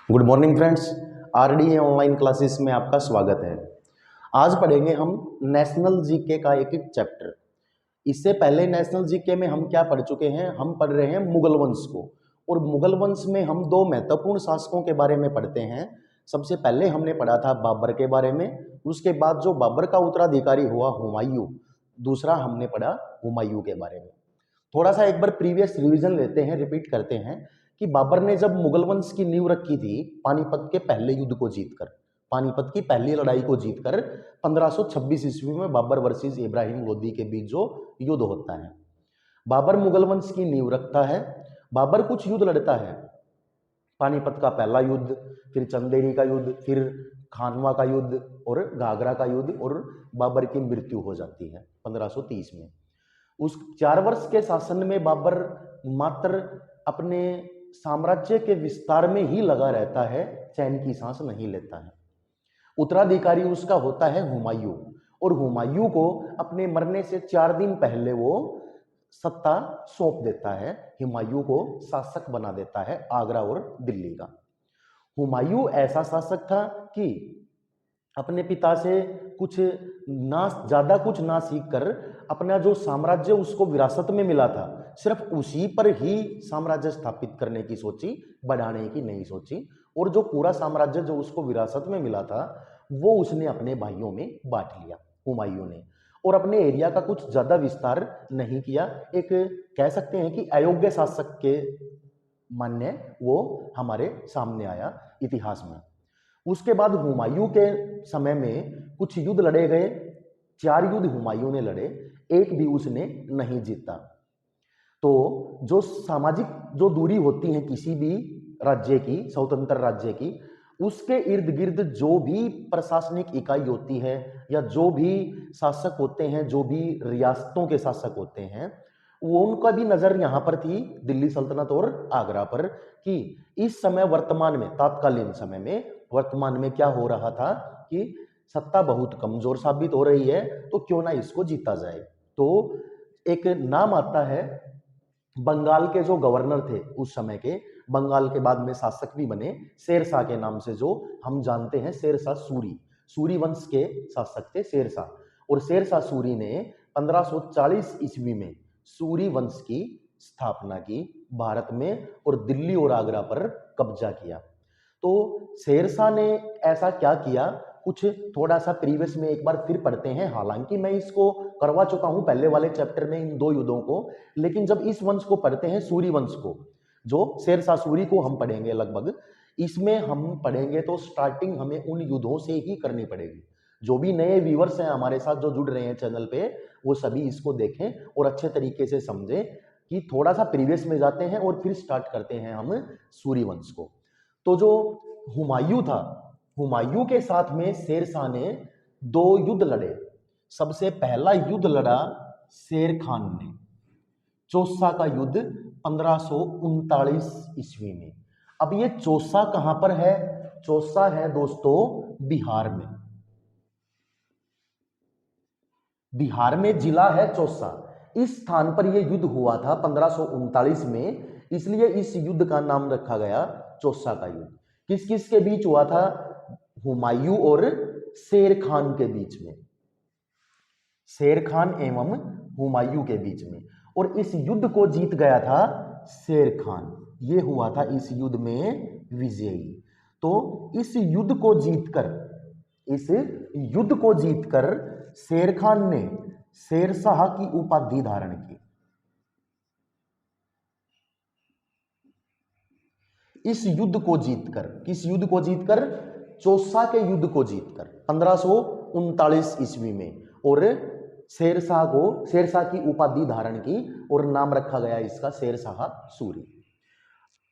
Good morning friends. RDA online classes में आपका स्वागत है। आज पढ़ेंगे हम नेशनल जीके का एक एक चैप्टर। इससे पहले नेशनल जीके में हम क्या पढ़ चुके हैं? हम पढ़ रहे हैं मुगल वंश को, और मुगल वंश में हम दो महत्वपूर्ण शासकों के बारे में पढ़ते हैं। सबसे पहले हमने पढ़ा था बाबर के बारे में, उसके बाद जो बाबर का उत्तराधिकारी हुआ हुमायूं, दूसरा हमने पढ़ा हुमायूं के बारे में। थोड़ा सा एक बार प्रीवियस रिवीजन लेते हैं, रिपीट करते हैं कि बाबर ने जब मुगल वंश की नींव रखी थी पानीपत के पहले युद्ध को जीतकर, पानीपत की पहली लड़ाई को जीतकर 1526 ईस्वी में बाबर वर्सेस इब्राहिम लोदी के बीच जो युद्ध होता है, बाबर मुगल वंश की नींव रखता है। बाबर कुछ युद्ध लड़ता है, पानीपत का पहला युद्ध, फिर चंदेरी का युद्ध, फिर खानवा का युद्ध और घाघरा का युद्ध, और बाबर की मृत्यु हो जाती है 1530 में। उस 4 वर्ष के शासन में बाबर मात्र अपने साम्राज्य के विस्तार में ही लगा रहता है, चैन की सांस नहीं लेता है। उत्तराधिकारी उसका होता है हुमायूं, और हुमायूं को अपने मरने से 4 दिन पहले वो सत्ता सौंप देता है, हुमायूं को शासक बना देता है आगरा और दिल्ली का। हुमायूं ऐसा शासक था कि अपने पिता से कुछ ज्यादा कुछ ना सीख कर अपना जो साम्राज्य उसको विरासत में मिला था, सिर्फ उसी पर ही साम्राज्य स्थापित करने की सोची, बढ़ाने की नहीं सोची। और जो पूरा साम्राज्य जो उसको विरासत में मिला था वो उसने अपने भाइयों में बांट लिया हुमायूं ने, और अपने एरिया का कुछ ज्यादा विस्तार नहीं किया। एक कह सकते हैं कि अयोग्य शासक के मान्य वो हमारे सामने आया इतिहास में। उसके बाद हुमायूं के समय में कुछ युद्ध लड़े गए, 4 युद्ध हुमायूं ने लड़े, एक भी उसने नहीं जीता। तो जो सामाजिक जो दूरी होती है किसी भी राज्य की, स्वतंत्र राज्य की, उसके इर्द गिर्द जो भी प्रशासनिक इकाई होती है या जो भी शासक होते हैं, जो भी रियासतों के शासक होते हैं, वो उनका भी नजर यहाँ पर थी दिल्ली सल्तनत और आगरा पर, कि इस समय वर्तमान में, तात्कालीन समय में, वर्तमान में क्या हो रहा था कि सत्ता बहुत कमजोर साबित हो रही है, तो क्यों ना इसको जीता जाए। तो एक नाम आता है, बंगाल के जो गवर्नर थे उस समय के, बंगाल के बाद में शासक भी बने, शेरशाह के नाम से जो हम जानते हैं, शेरशाह सूरी, सूरी वंश के शासक थे शेरशाह। और शेरशाह सूरी ने 1540 ईस्वी में सूरी वंश की स्थापना की भारत में, और दिल्ली और आगरा पर कब्जा किया। तो शेरशाह ने ऐसा क्या किया, कुछ थोड़ा सा प्रीवियस में एक बार फिर पढ़ते हैं। हालांकि मैं इसको करवा चुका हूं पहले वाले चैप्टर में इन 2 युद्धों को, लेकिन जब इस वंश को पढ़ते हैं, सूरी वंश को, जो शेरशाह सूरी को हम पढ़ेंगे लगभग, इसमें हम पढ़ेंगे तो स्टार्टिंग हमें उन युद्धों से ही करनी पड़ेगी। जो भी नए व्यूवर्स हैं हमारे साथ जो जुड़ रहे हैं चैनल पे, वो सभी इसको देखें और अच्छे तरीके से समझें कि थोड़ा सा प्रीवियस में जाते हैं और फिर स्टार्ट करते हैं हम सूरी वंश को। तो जो हुमायूं था, हुमायूं के साथ में शेरशाह ने 2 युद्ध लड़े। सबसे पहला युद्ध लड़ा शेर खान ने, चौसा का युद्ध 1539 ईस्वी में। अब ये चौसा कहां पर है? चौसा है दोस्तों बिहार में, बिहार में जिला है चौसा। इस स्थान पर यह युद्ध हुआ था 1539 में, इसलिए इस युद्ध का नाम रखा गया चौसा का युद्ध। किस किस के बीच हुआ था? हुमायूं और शेर खान के बीच में, शेर खान एवं हुमायूं के बीच में। और इस युद्ध को जीत गया था शेर खान, ये हुआ था इस युद्ध में विजयी। तो इस युद्ध को जीतकर, इस युद्ध को जीतकर शेर खान ने शेरशाह की उपाधि धारण की। इस युद्ध को जीतकर, किस युद्ध को जीतकर? चौसा के युद्ध को जीतकर 1539 ईस्वी में, और शेरशाह को, शेरशाह की उपाधि धारण की और नाम रखा गया इसका शेरशाह सूरी।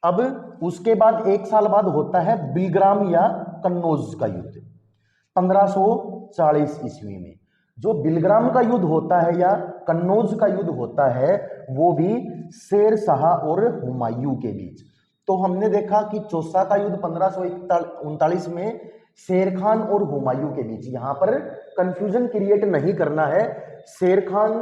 अब उसके बाद 1 साल बाद होता है बिलग्राम या कन्नौज का युद्ध 1540 ईस्वी में। जो बिलग्राम का युद्ध होता है या कन्नौज का युद्ध होता है, वो भी शेरशाह और हुमायूं के बीच। तो हमने देखा कि चौसा का युद्ध 1539 में शेर खान और हुमायूं के बीच। यहां पर कंफ्यूजन क्रिएट नहीं करना है। शेर खान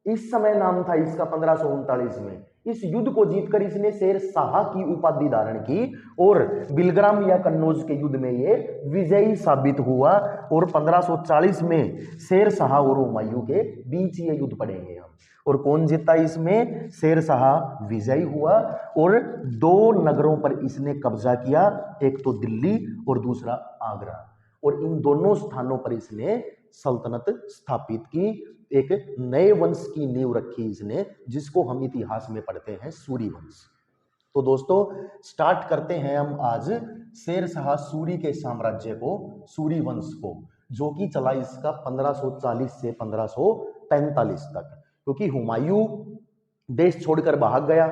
इस समय नाम था इसका 1539 में। इस युद्ध को जीतकर इसने शेर शाह की उपाधि धारण की और बिलग्राम या कन्नौज के युद्ध में ये विजयी साबित हुआ। और 1540 में शेर शाह और हुमायूं के बीच ये युद्ध पड़ेंगे हम। और कौन जीता इसमें? शेर शाह विजयी हुआ और दो नगरों पर इसने कब्जा किया, एक तो दिल्ली और दूसरा आगरा। और इन दोनों स्थानों पर इसने सल्तनत स्थापित की, एक नए वंश की नींव रखी इसने, जिसको हम इतिहास में पढ़ते हैं सूरी वंश। तो दोस्तों स्टार्ट करते हैं हम आज शेर शाह सूरी के साम्राज्य को, सूरी वंश को, जो कि चला इसका 1540 से 1545 तक। क्योंकि हुमायूं देश छोड़कर भाग गया,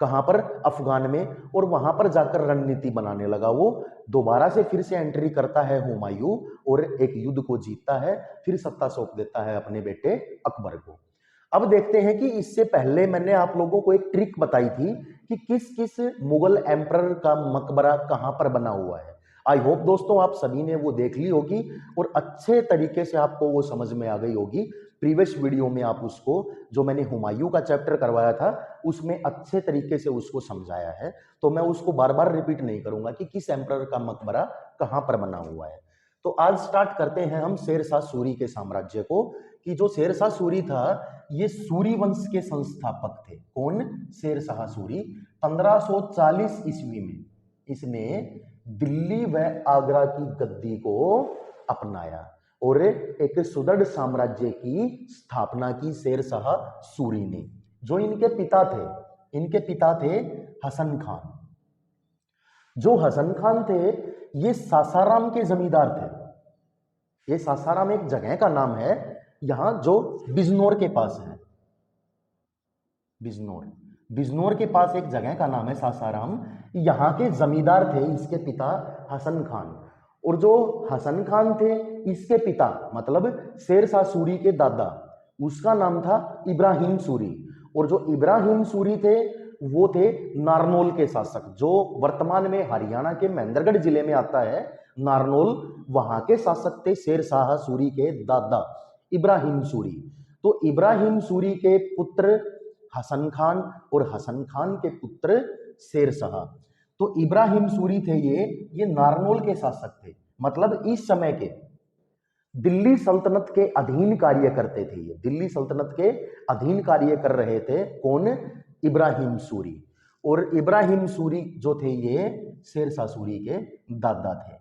कहां पर? अफगान में, और वहां पर जाकर रणनीति बनाने लगा। वो दोबारा से फिर से एंट्री करता है हुमायूं और एक युद्ध को जीतता है, फिर सत्ता सौंप देता है अपने बेटे अकबर को। अब देखते हैं कि इससे पहले मैंने आप लोगों को एक ट्रिक बताई थी कि किस किस मुगल एम्परर का मकबरा कहां पर बना हुआ है। आई होप दोस्तों आप सभी ने वो देख ली होगी और अच्छे तरीके से आपको वो समझ में आ गई होगी। प्रीवियस वीडियो में आप उसको, जो मैंने हुमायूं का चैप्टर करवाया था, उसमें अच्छे तरीके से उसको समझाया है, तो मैं उसको बार बार रिपीट नहीं करूंगा कि किस एम्परर का मकबरा कहां पर बना हुआ है। तो आज स्टार्ट करते हैं हम शेर शाह सूरी के साम्राज्य को, कि जो शेर शाह सूरी था ये सूरी वंश के संस्थापक थे। कौन? शेर शाह सूरी। 1540 ईस्वी में इसने दिल्ली व आगरा की गद्दी को अपनाया और एक सुदृढ़ साम्राज्य की स्थापना की शेर शाह सूरी ने। जो इनके पिता थे हसन खान। जो हसन खान थे ये सासाराम के जमींदार थे। ये सासाराम एक जगह का नाम है यहां, जो बिजनौर के पास है। बिजनौर के पास एक जगह का नाम है सासाराम। यहां के जमींदार थे इसके पिता हसन खान। और जो हसन खान थे इसके पिता, मतलब शेर शाह सूरी के दादा, उसका नाम था इब्राहिम सूरी। और जो इब्राहिम सूरी थे वो थे नारनौल के शासक, जो वर्तमान में हरियाणा के महेंद्रगढ़ जिले में आता है। नारनौल, वहां के शासक थे शेर शाह सूरी के दादा इब्राहिम सूरी। तो इब्राहिम सूरी के पुत्र हसन खान और हसन खान के पुत्र शेर शाह। तो इब्राहिम सूरी थे ये नारनौल के शासक थे, मतलब इस समय के दिल्ली सल्तनत के अधीन कार्य करते थे। ये दिल्ली सल्तनत के अधीन कार्य कर रहे थे। कौन? इब्राहिम सूरी। और इब्राहिम सूरी जो थे ये शेर शाह सूरी के दादा थे।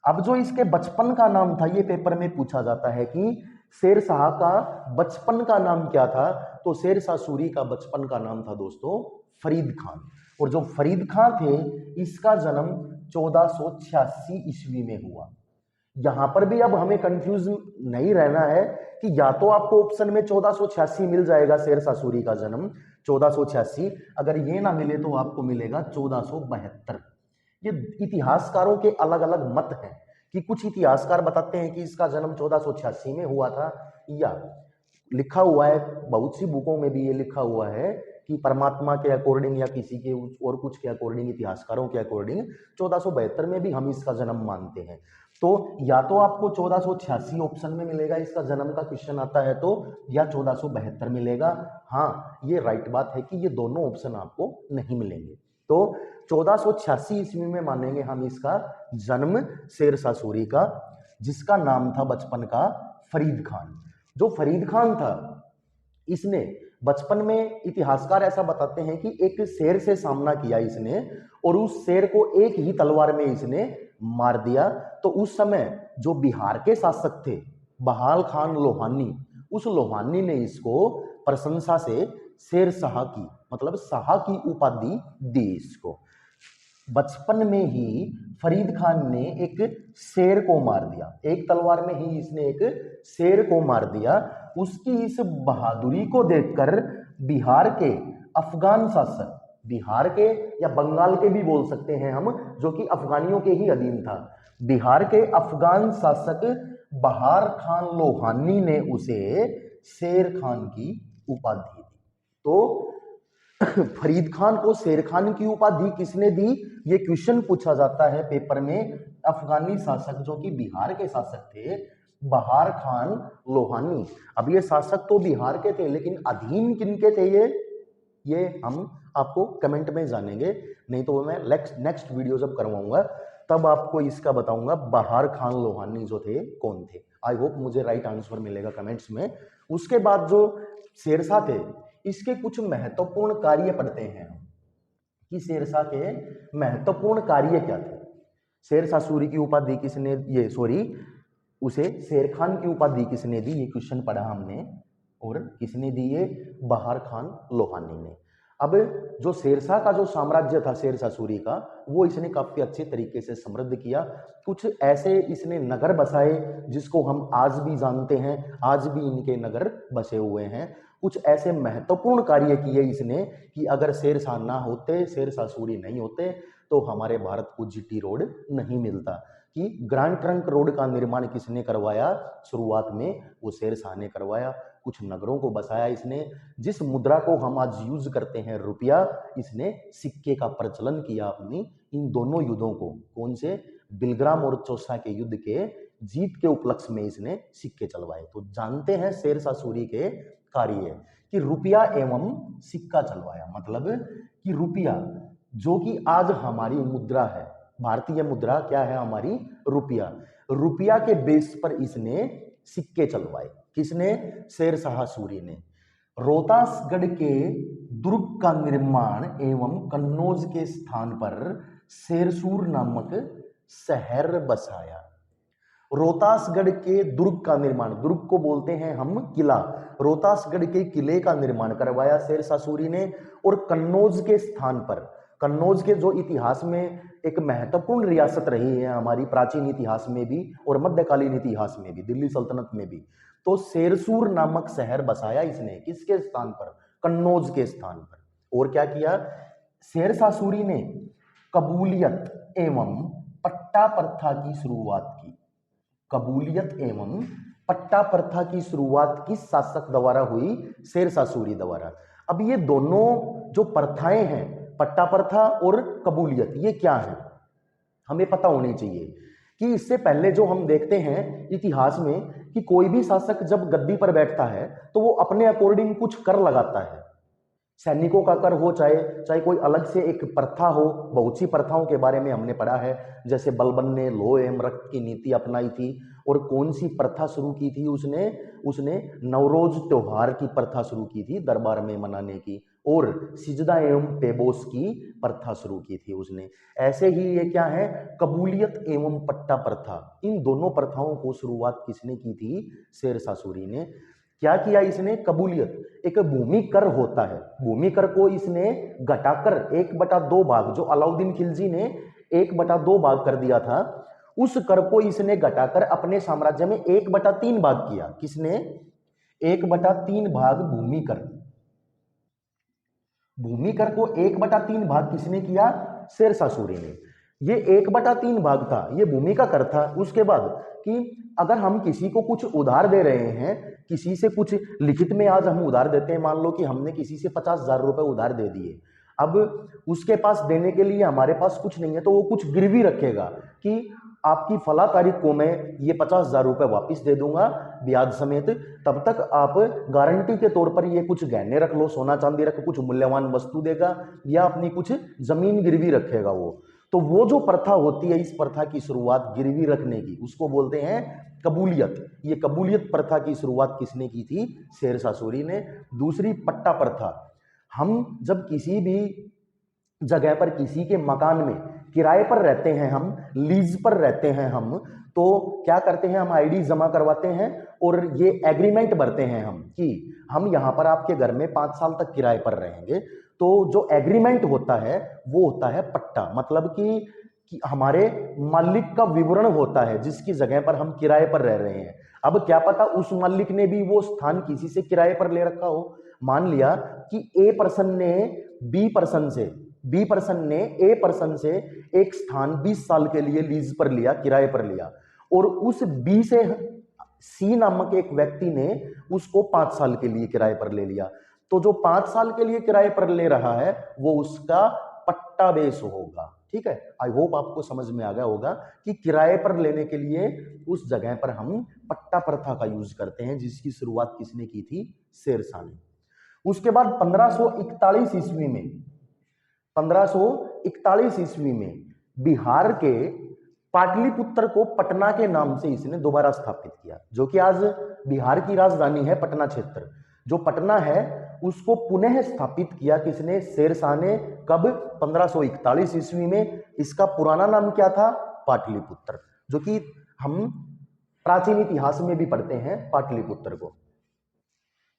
अब जो इसके बचपन का नाम था, ये पेपर में पूछा जाता है कि शेर शाह का बचपन का नाम क्या था। तो शेर शाह सूरी का बचपन का नाम था दोस्तों फरीद खान। और जो फरीद खान थे इसका जन्म 1486 ईस्वी में हुआ। यहां पर भी अब हमें कंफ्यूज नहीं रहना है कि या तो आपको ऑप्शन में 1486 मिल जाएगा शेर शाह सूरी का जन्म 1486, अगर ये ना मिले तो आपको मिलेगा 1472। ये इतिहासकारों के अलग अलग मत हैं कि कुछ इतिहासकार बताते हैं कि इसका जन्म 1486 में हुआ था, या लिखा हुआ है बहुत सी बुकों में भी ये लिखा हुआ है कि परमात्मा के अकॉर्डिंग या किसी के और कुछ के अकॉर्डिंग, इतिहासकारों के अकॉर्डिंग 1472 में भी हम इसका जन्म मानते हैं। तो या तो आपको 1486 ऑप्शन में मिलेगा, इसका जन्म का क्वेश्चन आता है तो, या 1472 मिलेगा। हाँ, ये राइट बात है कि ये दोनों ऑप्शन आपको नहीं मिलेंगे। तो 1486 ईस्वी में मानेंगे हम इसका जन्म शेर शाह सूरी का, जिसका नाम था बचपन का फरीद खान। जो फरीद खान था इसने बचपन में, इतिहासकार ऐसा बताते हैं कि एक शेर से सामना किया इसने और उस शेर को एक ही तलवार में इसने मार दिया। तो उस समय जो बिहार के शासक थे बहाल खान लोहानी, उस लोहानी ने इसको प्रशंसा से शेर शाह की, मतलब शाह की उपाधि दी इसको। बचपन में ही फरीद खान ने एक शेर को मार दिया, एक तलवार में ही इसने एक शेर को मार दिया। उसकी इस बहादुरी को देखकर बिहार के अफगान शासक, बिहार के या बंगाल के भी बोल सकते हैं हम, जो कि अफगानियों के ही अधीन था, बिहार के अफगान शासक बहार खान लोहानी ने उसे शेर खान की उपाधि दी। तो फरीद खान को शेर खान की उपाधि किसने दी, ये क्वेश्चन पूछा जाता है पेपर में। अफगानी शासक जो कि बिहार के शासक थे, बहार खान लोहानी। अब ये शासक तो बिहार के थे, लेकिन अधीन किनके थे ये हम आपको कमेंट में जानेंगे, नहीं तो मैं नेक्स्ट वीडियो जब करवाऊंगा तब आपको इसका बताऊंगा बहार खान लोहानी जो थे कौन थे। आई होप मुझे राइट आंसर मिलेगा कमेंट्स में। उसके बाद जो शेरशाह थे, इसके कुछ महत्वपूर्ण कार्य पढ़ते हैं हम कि शेरशाह के महत्वपूर्ण कार्य क्या थे। शेरशाह सूरी की उपाधि किसने, ये सॉरी, उसे शेर खान की उपाधि किसने दी, ये क्वेश्चन पढ़ा हमने, और किसने दी, ये बहार खान लोहानी ने। अब जो शेरशाह का जो साम्राज्य था शेरशाह सूरी का, वो इसने काफी अच्छे तरीके से समृद्ध किया। कुछ ऐसे इसने नगर बसाए जिसको हम आज भी जानते हैं, आज भी इनके नगर बसे हुए हैं। कुछ ऐसे महत्वपूर्ण कार्य किए इसने कि अगर शेरशाह ना होते, शेरशाह सूरी नहीं होते, तो हमारे भारत को जीटी रोड नहीं मिलता। कि ग्रैंड ट्रंक रोड का निर्माण किसने करवाया शुरुआत में, वो शेरशाह ने करवाया। कुछ नगरों को बसाया इसने। जिस मुद्रा को हम आज यूज करते हैं रुपया, इसने सिक्के का प्रचलन किया अपनी इन दोनों युद्धों को, कौन से, बिलग्राम और चौसा के युद्ध के जीत के उपलक्ष्य में इसने सिक्के चलवाए। तो जानते हैं शेरशाह सूरी के कार्य कि रुपया एवं सिक्का चलवाया, मतलब कि रुपया जो कि आज हमारी मुद्रा है, भारतीय मुद्रा क्या है हमारी, रुपया, रुपया के बेस पर इसने सिक्के चलवाए। किसने, शेरशाह सूरी ने। रोहतासगढ़ के दुर्ग का निर्माण एवं कन्नौज के स्थान पर शेरसूर नामक शहर बसाया। रोहतासगढ़ के दुर्ग का निर्माण, दुर्ग को बोलते हैं हम किला, रोहतासगढ़ के किले का निर्माण करवाया शेरशाह सूरी ने। और कन्नौज के स्थान पर, कन्नौज के जो इतिहास में एक महत्वपूर्ण रियासत रही है हमारी प्राचीन इतिहास में भी और मध्यकालीन इतिहास में भी, दिल्ली सल्तनत में भी, तो शेरसूर नामक शहर बसाया इसने। किसके स्थान पर, कन्नौज के स्थान पर। और क्या किया, शेरशाह सूरी ने कबूलियत एवं पट्टा प्रथा की शुरुआत की। कबूलियत एवं पट्टा प्रथा की शुरुआत किस शासक द्वारा हुई, शेरशाह सूरी द्वारा। अब ये दोनों जो प्रथाएं हैं, पट्टा प्रथा और कबूलियत, ये क्या है हमें पता होनी चाहिए। कि इससे पहले जो हम देखते हैं इतिहास में कि कोई भी शासक जब गद्दी पर बैठता है तो वो अपने अकॉर्डिंग कुछ कर लगाता है, सैनिकों का कर हो, चाहे कोई अलग से एक प्रथा हो। बहुत सी प्रथाओं के बारे में हमने पढ़ा है, जैसे बलबन ने लौह एवं रक्त की नीति अपनाई थी। और कौन सी प्रथा शुरू की थी उसने नवरोज त्योहार की प्रथा शुरू की थी दरबार में मनाने की, और सिजदा एवं पेबोस की प्रथा शुरू की थी उसने। ऐसे ही ये क्या है, कबूलियत एवं पट्टा प्रथा, इन दोनों प्रथाओं को शुरुआत किसने की थी, शेरशाह सूरी ने। क्या किया इसने, कबूलियत, एक भूमि कर होता है, भूमि कर को इसने घटाकर 1/2 भाग, जो अलाउद्दीन खिलजी ने 1/2 भाग कर दिया था, उस कर को इसने घटाकर अपने साम्राज्य में 1/3 भाग किया। किसने, 1/3 भाग भूमि कर, भूमि कर को 1/3 भाग किसने किया, शेरशाह सूरी ने। ये 1/3 भाग था, ये भूमि का कर था। उसके बाद कि अगर हम किसी को कुछ उधार दे रहे हैं, किसी से कुछ लिखित में आज हम उधार देते हैं, मान लो कि हमने किसी से 50,000 रुपए उधार दे दिए, अब उसके पास देने के लिए हमारे पास कुछ नहीं है, तो वो कुछ गिरवी रखेगा कि आपकी फला तारीख को मैं ये 50,000 रुपए वापिस दे दूंगा ब्याज समेत, तब तक आप गारंटी के तौर पर ये कुछ गहने रख लो, सोना चांदी रख, कुछ मूल्यवान वस्तु देगा या अपनी कुछ जमीन गिरवी रखेगा वो। तो वो जो प्रथा होती है, इस प्रथा की शुरुआत गिरवी रखने की, उसको बोलते हैं कबूलियत। ये कबूलियत प्रथा की शुरुआत किसने की थी, शेरशाह सूरी ने। दूसरी पट्टा प्रथा, हम जब किसी भी जगह पर किसी के मकान में किराए पर रहते हैं, हम लीज पर रहते हैं, हम तो क्या करते हैं, हम आईडी जमा करवाते हैं और ये एग्रीमेंट भरते हैं हम कि हम यहाँ पर आपके घर में 5 साल तक किराए पर रहेंगे। तो जो एग्रीमेंट होता है वो होता है पट्टा, मतलब कि हमारे मालिक का विवरण होता है जिसकी जगह पर हम किराए पर रह रहे हैं। अब क्या पता उस मालिक ने भी वो स्थान किसी से किराए पर ले रखा हो। मान लिया कि ए पर्सन ने बी पर्सन से एक स्थान 20 साल के लिए लीज पर लिया, किराए पर लिया, और उस बी से सी नामक एक व्यक्ति ने उसको 5 साल के लिए किराए पर ले लिया। तो जो 5 साल के लिए किराए पर ले रहा है वो उसका पट्टा बेस होगा। ठीक है, आई होप आपको समझ में आ गया होगा कि किराए पर लेने के लिए उस जगह पर हम पट्टा प्रथा का यूज करते हैं, जिसकी शुरुआत किसने की थी? शेरशाह ने। उसके बाद 1541 ईस्वी में 1541 ईस्वी में बिहार के पाटलिपुत्र को पटना के नाम से इसने दोबारा स्थापित किया, जो कि आज बिहार की राजधानी है पटना क्षेत्र। जो पटना है उसको पुनः स्थापित किया किसने? शेरशाह ने। कब? 1541 ईस्वी में। इसका पुराना नाम क्या था? पाटलिपुत्र, जो कि हम प्राचीन इतिहास में भी पढ़ते हैं पाटलिपुत्र को।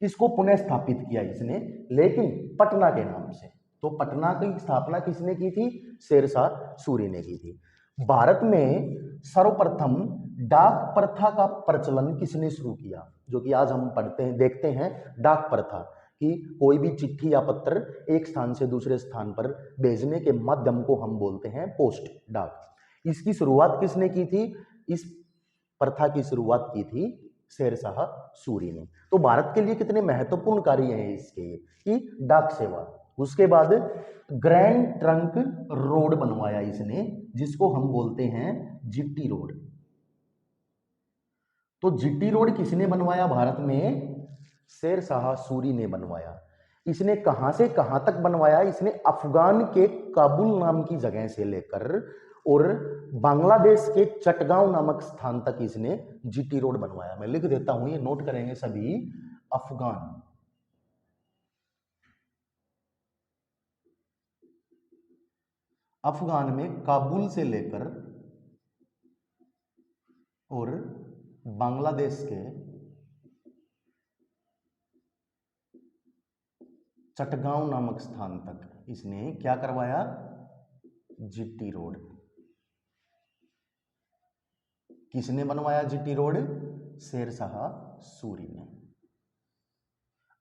इसको पुनः स्थापित किया इसने, लेकिन पटना के नाम से। तो पटना की स्थापना किसने की थी? शेरशाह सूरी ने की थी। भारत में सर्वप्रथम डाक प्रथा का प्रचलन किसने शुरू किया? जो कि आज हम पढ़ते हैं, देखते हैं, डाक प्रथा कि कोई भी चिट्ठी या पत्र एक स्थान से दूसरे स्थान पर भेजने के माध्यम को हम बोलते हैं पोस्ट, डाक। इसकी शुरुआत किसने की थी? इस प्रथा की शुरुआत की थी शेरशाह सूरी ने। तो भारत के लिए कितने महत्वपूर्ण कार्य हैं इसके कि डाक सेवा। उसके बाद ग्रैंड ट्रंक रोड बनवाया इसने, जिसको हम बोलते हैं जीटी रोड। तो जीटी रोड किसने बनवाया भारत में? शेरशाह सूरी ने बनवाया। इसने कहां से कहां तक बनवाया? इसने अफगान के काबुल नाम की जगह से लेकर और बांग्लादेश के चटगांव नामक स्थान तक इसने जीटी रोड बनवाया। मैं लिख देता हूं, ये नोट करेंगे सभी। अफगान, अफगान में काबुल से लेकर और बांग्लादेश के चटगांव नामक स्थान तक इसने क्या करवाया? GT road. किसने बनवाया जीटी रोड? शेरशाह सूरी ने।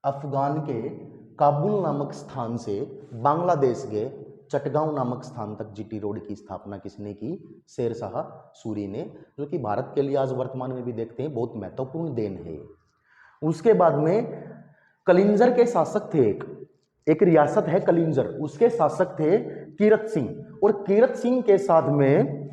अफगान के काबुल नामक स्थान से बांग्लादेश के चटगांव नामक स्थान तक जीटी रोड की स्थापना किसने की? शेरशाह सूरी ने, जो कि भारत के लिए आज वर्तमान में भी देखते हैं बहुत महत्वपूर्ण देन है। उसके बाद में कलिंजर के शासक थे, एक रियासत है कलिंजर, उसके शासक थे कीरत सिंह। और कीरत सिंह के साथ में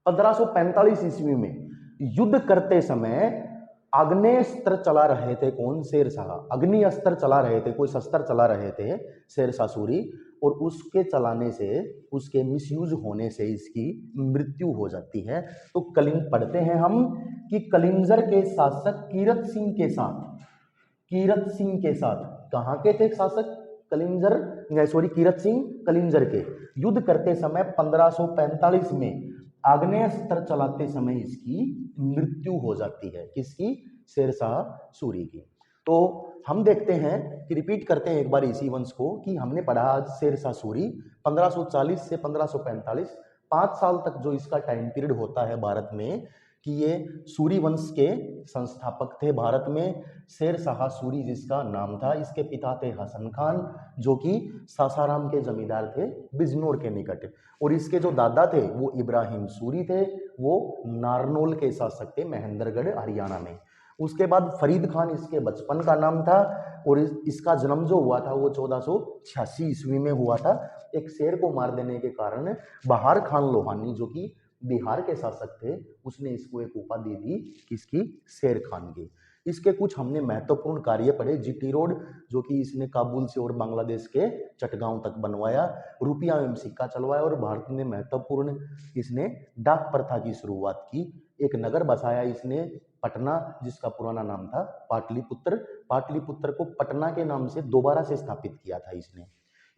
1545 ईस्वी में युद्ध करते समय आग्नेयास्त्र चला रहे थे। कौन? शेरशाह। अग्नि अस्त्र चला रहे थे, कोई शस्त्र चला रहे थे शेरशाह सूरी, और उसके चलाने से, उसके मिसयूज होने से इसकी मृत्यु हो जाती है। तो पढ़ते हैं हम कि कलिंजर के शासक कीरत सिंह के साथ, कीरत सिंह के साथ कहां के थे शासक? कलिंजर, कीरत सिंह कलिंजर के। युद्ध करते समय 1545 में आग्नेयास्त्र चलाते समय इसकी मृत्यु हो जाती है। किसकी? शेरशाह सूरी की। तो हम देखते हैं कि रिपीट करते हैं एक बार इसी वंश को कि हमने पढ़ा आज शेरशाह सूरी 1540 से 1545, 5 साल तक जो इसका टाइम पीरियड होता है भारत में, कि ये सूरी वंश के संस्थापक थे भारत में। शेरशाह सूरी जिसका नाम था, इसके पिता थे हसन खान, जो कि सासाराम के जमींदार थे बिजनौर के निकट, और इसके जो दादा थे वो इब्राहिम सूरी थे, वो नारनौल के शासक थे महेंद्रगढ़ हरियाणा में। उसके बाद फरीद खान इसके बचपन का नाम था, और इसका जन्म जो हुआ था वो 1486 ईस्वी में हुआ था। एक शेर को मार देने के कारण बहार खान लोहानी, जो कि बिहार के शासक थे, उसने इसको एक उपाधि दी, किसकी? शेर खान की। इसके कुछ हमने महत्वपूर्ण कार्य पढ़े। जीटी रोड, जो कि इसने काबुल से और बांग्लादेश के चटगांव तक बनवाया, रुपया एवं सिक्का चलवाया, और भारत में महत्वपूर्ण इसने डाक प्रथा की शुरुआत की। एक नगर बसाया इसने पटना, जिसका पुराना नाम था पाटलिपुत्र। पाटलिपुत्र को पटना के नाम से दोबारा से स्थापित किया था इसने।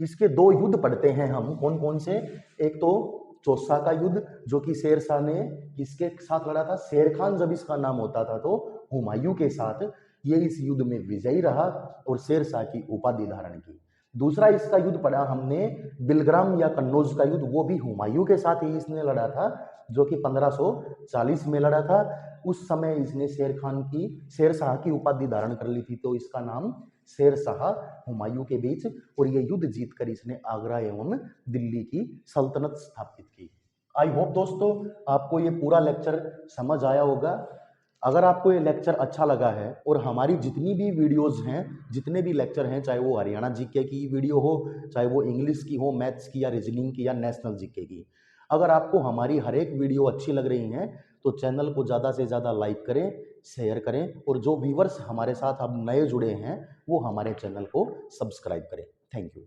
इसके 2 युद्ध पढ़ते हैं हम, कौन कौन से? एक तो चौसा का युद्ध, जो कि शेरशाह ने किसके साथ लड़ा था? शेर खान जब इसका नाम होता था तो हुमायूं के साथ। ये इस युद्ध में विजयी रहा और शेरशाह की उपाधि धारण की। दूसरा इसका युद्ध पढ़ा हमने बिलग्राम या कन्नौज का युद्ध, वो भी हुमायूं के साथ ही इसने लड़ा था, जो कि 1540 में लड़ा था। उस समय इसने शेरशाह की उपाधि धारण कर ली थी, तो इसका नाम शेरशाह हुमायूं के बीच, और ये युद्ध जीतकर इसने आगरा एवं दिल्ली की सल्तनत स्थापित की। आई होप दोस्तों आपको ये पूरा लेक्चर समझ आया होगा। अगर आपको ये लेक्चर अच्छा लगा है और हमारी जितनी भी वीडियोस हैं, जितने भी लेक्चर हैं, चाहे वो हरियाणा जीके की वीडियो हो, चाहे वो इंग्लिश की हो, मैथ्स की या रीजनिंग की या नेशनल जीके की, अगर आपको हमारी हर एक वीडियो अच्छी लग रही हैं तो चैनल को ज़्यादा से ज़्यादा लाइक करें, शेयर करें और जो व्यूवर्स हमारे साथ अब नए जुड़े हैं वो हमारे चैनल को सब्सक्राइब करें। Thank you.